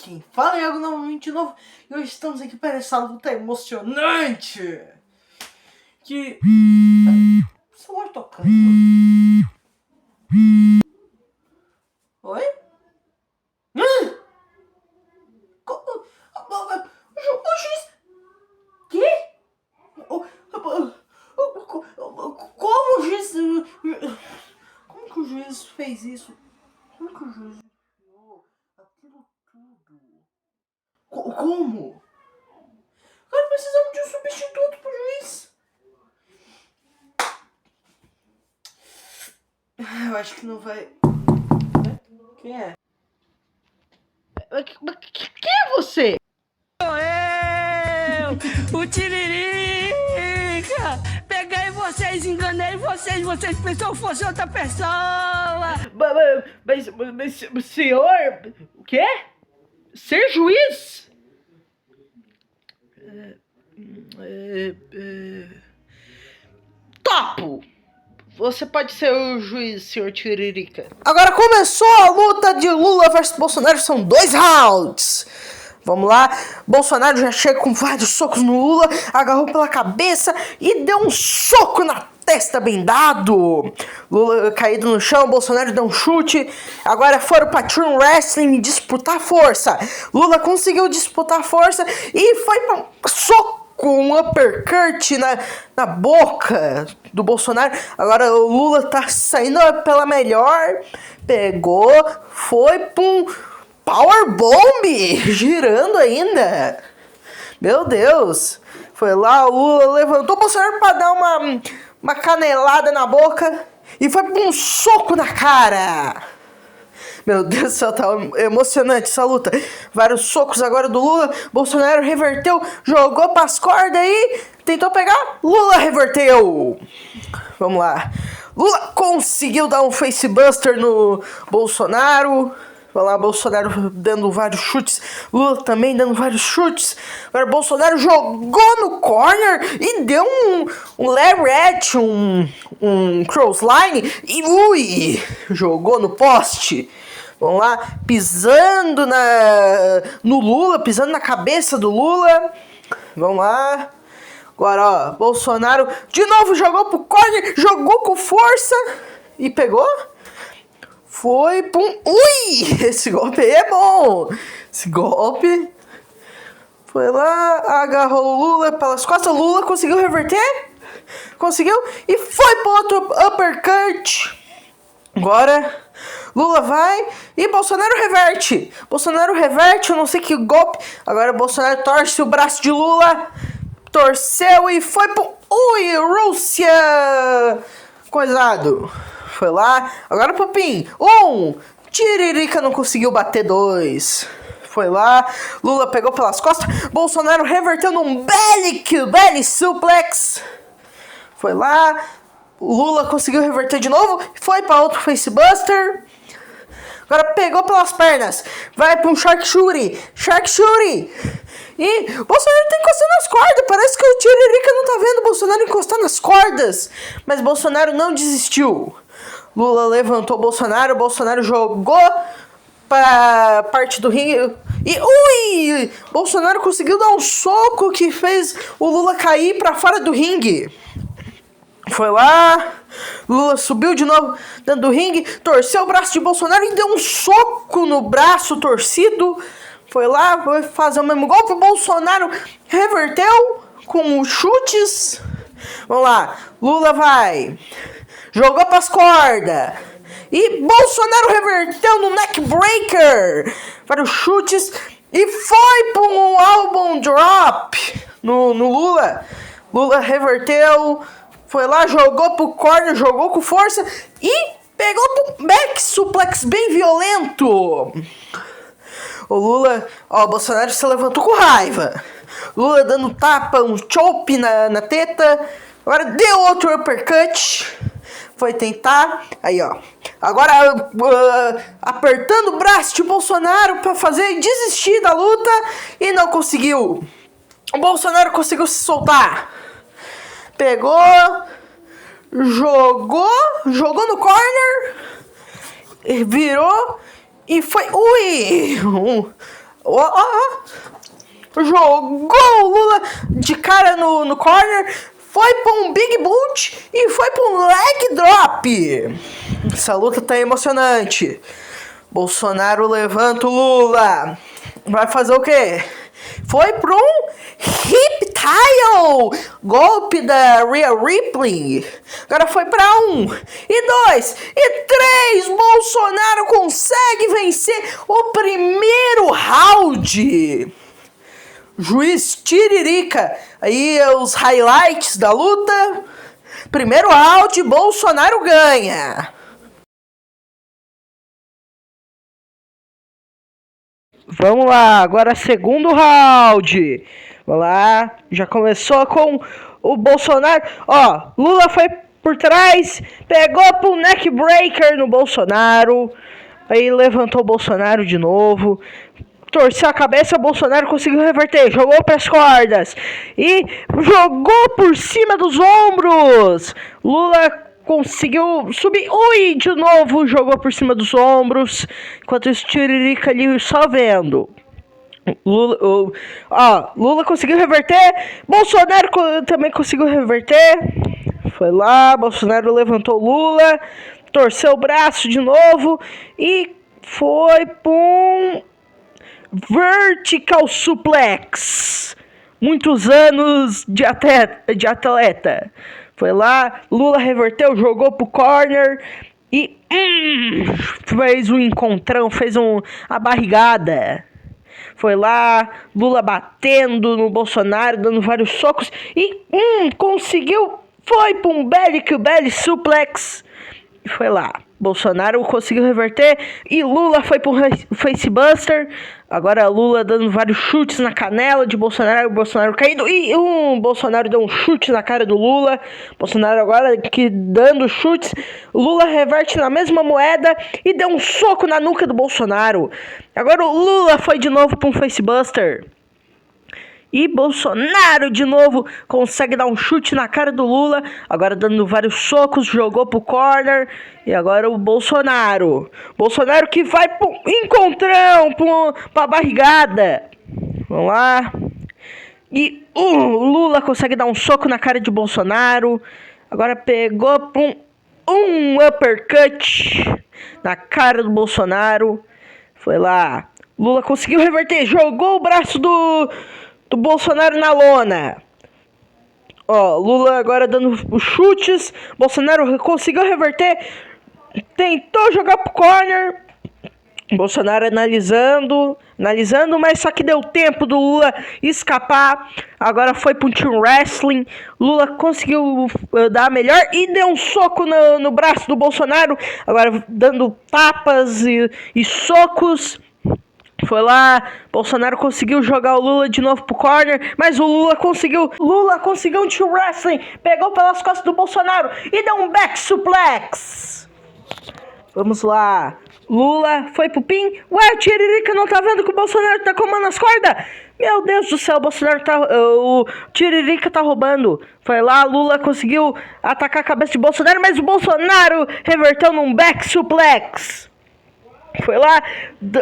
Quem fala é algo novamente novo e hoje estamos aqui para essa luta emocionante. Que... O celular tocando. Oi? O juiz... Que? Como o juiz... Como que o juiz fez isso? Como que o juiz... Aquilo tudo... Como? Agora precisamos de um substituto pro juiz. Eu acho que não vai... Quem é? Quem é você? Sou eu, o Tiririca! Peguei vocês, enganei vocês pensou que fosse outra pessoa! Mas senhor... O quê? Ser juiz? Topo! Você pode ser o juiz, senhor Tiririca. Agora começou a luta de Lula versus Bolsonaro. São 2 rounds. Vamos lá. Bolsonaro já chega com vários socos no Lula. Agarrou pela cabeça e deu um soco na testa bem dado. Lula caído no chão. Bolsonaro deu um chute. Agora foram pra Turn Wrestling disputar força. Lula conseguiu disputar força e foi pra soco. Com um uppercut na boca do Bolsonaro. Agora o Lula tá saindo pela melhor. Pegou, foi pra um powerbomb, girando ainda. Meu Deus. Foi lá, o Lula levantou o Bolsonaro pra dar uma canelada na boca. E foi pra um soco na cara. Meu Deus do céu, tá emocionante essa luta. Vários socos agora do Lula. Bolsonaro reverteu, jogou pras cordas aí. Tentou pegar, Lula reverteu. Vamos lá. Lula conseguiu dar um facebuster no Bolsonaro. Vamos lá, Bolsonaro dando vários chutes. Lula também dando vários chutes. Agora Bolsonaro jogou no corner e deu um lariat, um crossline. E jogou no poste. Vamos lá, pisando no Lula, pisando na cabeça do Lula. Vamos lá. Agora, ó, Bolsonaro de novo jogou pro corner, jogou com força e pegou. Foi, pum. Ui, esse golpe aí é bom. Esse golpe. Foi lá, agarrou o Lula pelas costas. O Lula conseguiu reverter. Conseguiu. E foi pro outro uppercut. Agora... Lula vai e Bolsonaro reverte. Bolsonaro reverte, eu não sei que golpe. Agora Bolsonaro torce o braço de Lula. Torceu e foi pro... Ui, Rússia! Coisado. Foi lá. Agora pro PIN. 1. Tiririca não conseguiu bater 2. Foi lá. Lula pegou pelas costas. Bolsonaro reverteu num belly suplex. Foi lá. Lula conseguiu reverter de novo. Foi pra outro facebuster. Agora pegou pelas pernas. Vai pra um Shark Shooting. E Bolsonaro tá encostando nas cordas. Parece que o Tiririca não tá vendo o Bolsonaro encostar nas cordas. Mas Bolsonaro não desistiu. Lula levantou Bolsonaro. Bolsonaro jogou pra parte do ringue. E ui! Bolsonaro conseguiu dar um soco que fez o Lula cair pra fora do ringue. Foi lá, Lula subiu de novo dentro do ringue, torceu o braço de Bolsonaro e deu um soco no braço torcido. Foi lá, foi fazer o mesmo golpe, Bolsonaro reverteu com chutes. Vamos lá, Lula vai, jogou pras cordas. E Bolsonaro reverteu no neckbreaker, vários chutes. E foi para um elbow drop no Lula. Lula reverteu. Foi lá, jogou pro corner, jogou com força e pegou pro back suplex bem violento. O Lula, ó, o Bolsonaro se levantou com raiva. Lula dando tapa, um chope na teta. Agora deu outro uppercut. Foi tentar, aí ó. Agora apertando o braço de Bolsonaro pra fazer desistir da luta e não conseguiu. O Bolsonaro conseguiu se soltar. Pegou, jogou no corner, virou e foi, Jogou o Lula de cara no corner, foi pra um Big Boot e foi pra um Leg Drop. Essa luta tá emocionante. Bolsonaro levanta o Lula. Vai fazer o quê? Foi pra um Hip Tile, golpe da Rhea Ripley. Agora foi pra 1, e 2, e 3. Bolsonaro consegue vencer o primeiro round. Juiz Tiririca. Aí os highlights da luta. Primeiro round, Bolsonaro ganha. Vamos lá, agora segundo round. Vamos lá, já começou com o Bolsonaro. Ó, Lula foi por trás, pegou pro neck breaker no Bolsonaro. Aí levantou o Bolsonaro de novo. Torceu a cabeça, o Bolsonaro conseguiu reverter, jogou pras cordas e jogou por cima dos ombros. Lula conseguiu subir, de novo jogou por cima dos ombros, enquanto isso Tiririca ali só vendo. Lula conseguiu reverter, Bolsonaro também conseguiu reverter. Foi lá, Bolsonaro levantou Lula, torceu o braço de novo e foi pum. Vertical suplex. Muitos anos de atleta. Foi lá, Lula reverteu, jogou pro corner e fez um encontrão, fez a barrigada. Foi lá, Lula batendo no Bolsonaro, dando vários socos e conseguiu, foi pra um belly suplex. E foi lá, Bolsonaro conseguiu reverter e Lula foi pro facebuster. Agora Lula dando vários chutes na canela de Bolsonaro, o Bolsonaro caindo e Bolsonaro deu um chute na cara do Lula. Bolsonaro agora que dando chutes, Lula reverte na mesma moeda e deu um soco na nuca do Bolsonaro. Agora o Lula foi de novo para um facebuster. E Bolsonaro de novo consegue dar um chute na cara do Lula. Agora dando vários socos, jogou pro corner. E agora o Bolsonaro. Bolsonaro que vai pro encontrão, pra barrigada. Vamos lá. E o Lula consegue dar um soco na cara de Bolsonaro. Agora pegou pra um uppercut na cara do Bolsonaro. Foi lá. Lula conseguiu reverter, jogou o braço do Bolsonaro na lona. Ó, Lula agora dando os chutes. Bolsonaro conseguiu reverter. Tentou jogar pro corner. Bolsonaro analisando, mas só que deu tempo do Lula escapar. Agora foi pro team wrestling. Lula conseguiu dar melhor e deu um soco no braço do Bolsonaro. Agora dando tapas e socos. Foi lá, Bolsonaro conseguiu jogar o Lula de novo pro corner, mas o Lula conseguiu um team wrestling, pegou pelas costas do Bolsonaro e deu um back suplex. Vamos lá, Lula foi pro pin. Ué, o Tiririca não tá vendo que o Bolsonaro tá comando as cordas? Meu Deus do céu, o Tiririca tá roubando. Foi lá, Lula conseguiu atacar a cabeça de Bolsonaro, mas o Bolsonaro reverteu num back suplex. Foi lá,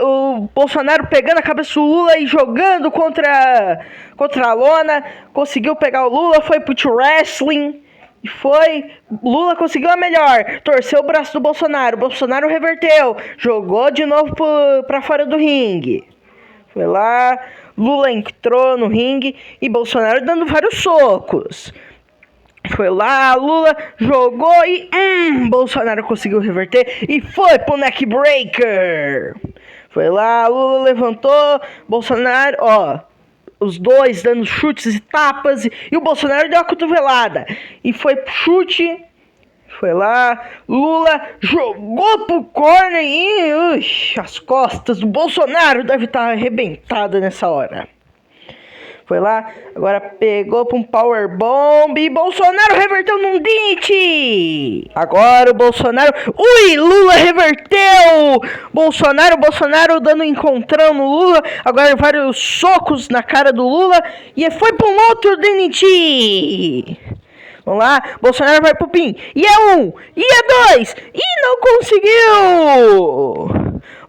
o Bolsonaro pegando a cabeça do Lula e jogando contra a lona. Conseguiu pegar o Lula, foi pro wrestling. E foi, Lula conseguiu a melhor. Torceu o braço do Bolsonaro. Bolsonaro reverteu, jogou de novo pra fora do ringue. Foi lá, Lula entrou no ringue e Bolsonaro dando vários socos. Foi lá, Lula jogou e Bolsonaro conseguiu reverter e foi pro neck breaker. Foi lá, Lula levantou, Bolsonaro, os dois dando chutes e tapas e o Bolsonaro deu a cotovelada. E foi pro chute, foi lá, Lula jogou pro corner e as costas do Bolsonaro devem estar arrebentadas nessa hora. Foi lá, agora pegou pra um powerbomb e Bolsonaro reverteu num DT. Agora o Bolsonaro... Lula reverteu! Bolsonaro dando encontrão no Lula. Agora vários socos na cara do Lula. E foi pra um outro DT. Vamos lá, Bolsonaro vai pro pin. E é 1, e é 2, e não conseguiu!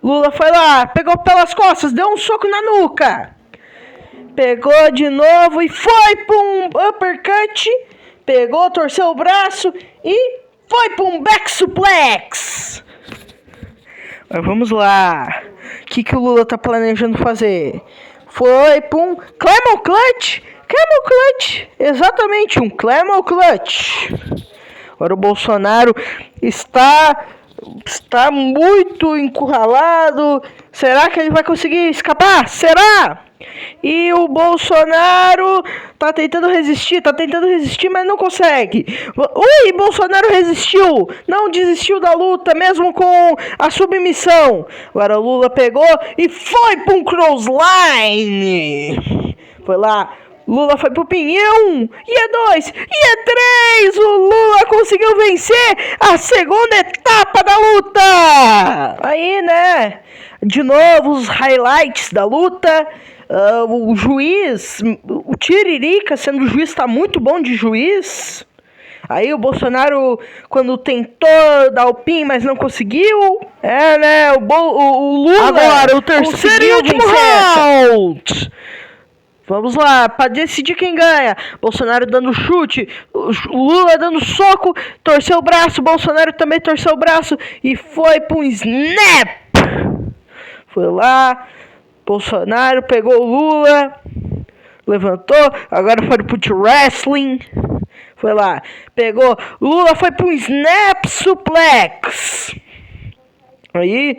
Lula foi lá, pegou pelas costas, deu um soco na nuca. Pegou de novo e foi para um uppercut. Pegou, torceu o braço e foi para um back suplex. Mas vamos lá. O que o Lula tá planejando fazer? Foi para um Camel Clutch. Camel Clutch. Exatamente, um Camel Clutch. Agora o Bolsonaro está muito encurralado. Será que ele vai conseguir escapar? Será? E o Bolsonaro tá tentando resistir, mas não consegue. Ui, Bolsonaro resistiu, não desistiu da luta, mesmo com a submissão. Agora o Lula pegou e foi para um crossline. Foi lá, Lula foi pro pinhão, e é 2, e é 3, o Lula conseguiu vencer a segunda etapa da luta. Aí, né, de novo os highlights da luta. O juiz, o Tiririca, sendo juiz, tá muito bom de juiz. Aí o Bolsonaro, quando tentou dar o pin, mas não conseguiu. Né, o Lula. Agora, o terceiro e último round. Vamos lá, pra decidir quem ganha. Bolsonaro dando chute, Lula dando soco, torceu o braço, Bolsonaro também torceu o braço e foi pro snap. Foi lá. Bolsonaro pegou o Lula, levantou, agora foi pro wrestling, foi lá, pegou, Lula foi pro snap suplex. Aí,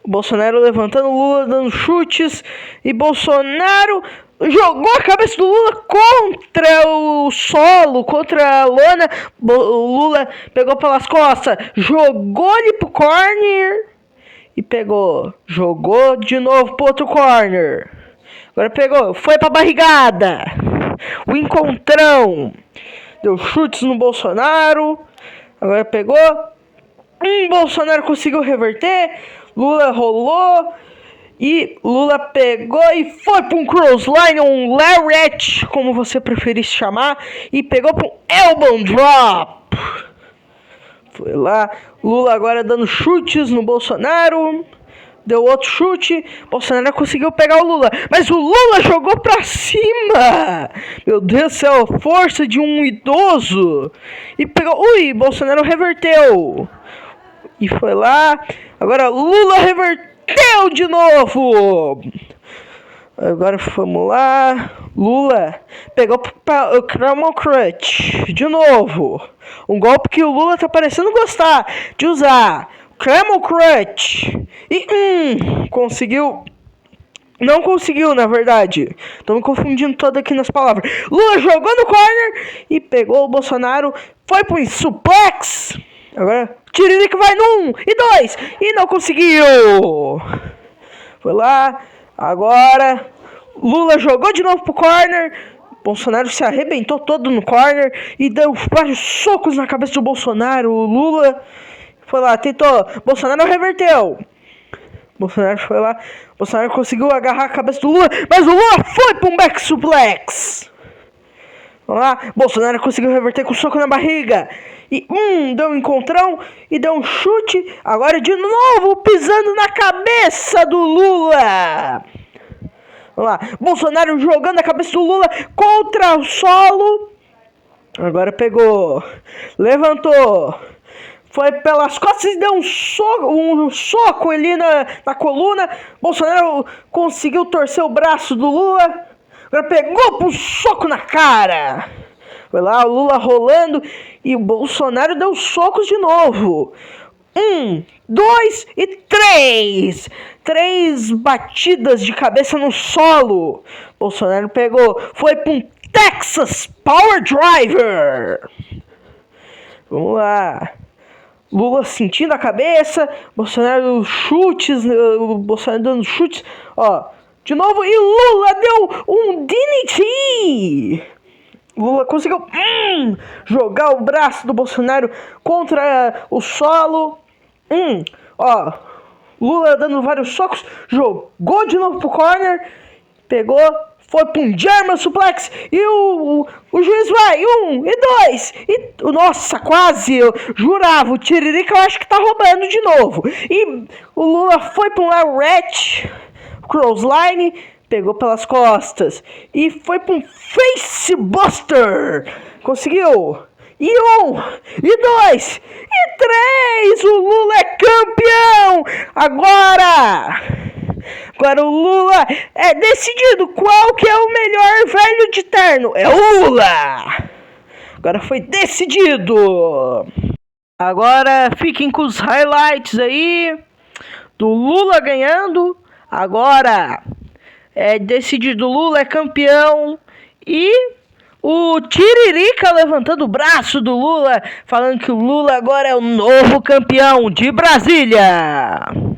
o Bolsonaro levantando, Lula dando chutes, e Bolsonaro jogou a cabeça do Lula contra o solo, contra a lona. O Lula pegou pelas costas, jogou ele pro corner. E pegou, jogou de novo pro outro corner. Agora pegou, foi pra barrigada. O encontrão. Deu chutes no Bolsonaro. Agora pegou. Bolsonaro conseguiu reverter. Lula rolou. E Lula pegou e foi pra um crossline, um lariat, como você preferisse chamar. E pegou pra um elbow drop. Foi lá, Lula agora dando chutes no Bolsonaro. Deu outro chute, Bolsonaro conseguiu pegar o Lula, mas o Lula jogou pra cima. Meu Deus do céu, força de um idoso. E pegou, Bolsonaro reverteu. E foi lá, agora Lula reverteu de novo. Agora vamos lá. Lula pegou o Camel Clutch de novo. Um golpe que o Lula tá parecendo gostar de usar. Camel Clutch. E conseguiu. Não conseguiu, na verdade. Tô me confundindo todo aqui nas palavras. Lula jogou no corner e pegou o Bolsonaro. Foi pro suplex. Agora Tiririca vai no 1 e 2. E não conseguiu. Foi lá. Agora, Lula jogou de novo pro corner. Bolsonaro se arrebentou todo no corner e deu vários socos na cabeça do Bolsonaro. O Lula foi lá, tentou. Bolsonaro reverteu. Bolsonaro foi lá. Bolsonaro conseguiu agarrar a cabeça do Lula, mas o Lula foi para um back suplex. Vamos lá. Bolsonaro conseguiu reverter com soco na barriga. E deu um encontrão e deu um chute. Agora de novo pisando na cabeça do Lula. Vamos lá. Bolsonaro jogando a cabeça do Lula contra o solo. Agora pegou. Levantou. Foi pelas costas e deu um soco ali na coluna. Bolsonaro conseguiu torcer o braço do Lula. Agora pegou pro soco na cara. Foi lá, o Lula rolando e o Bolsonaro deu socos de novo. 1, 2 e 3. 3 batidas de cabeça no solo. Bolsonaro pegou, foi para um Texas Power Driver. Vamos lá. Lula sentindo a cabeça, Bolsonaro dando chutes, ó, de novo, e Lula deu um DDT. Lula conseguiu jogar o braço do Bolsonaro contra o solo. Ó, Lula dando vários socos, jogou de novo pro corner, pegou, foi pra um German Suplex e o juiz vai, 1 e 2 e nossa, quase, eu jurava, o Tiririca eu acho que tá roubando de novo. E o Lula foi pra um Lariat Crossline, pegou pelas costas e foi pra um Facebuster, conseguiu. E 1, e 2, e 3, o Lula é campeão! Agora o Lula é decidido qual que é o melhor velho de terno. É o Lula! Agora foi decidido! Agora fiquem com os highlights aí do Lula ganhando. Agora é decidido, Lula é campeão e o Tiririca levantando o braço do Lula, falando que o Lula agora é o novo campeão de Brasília.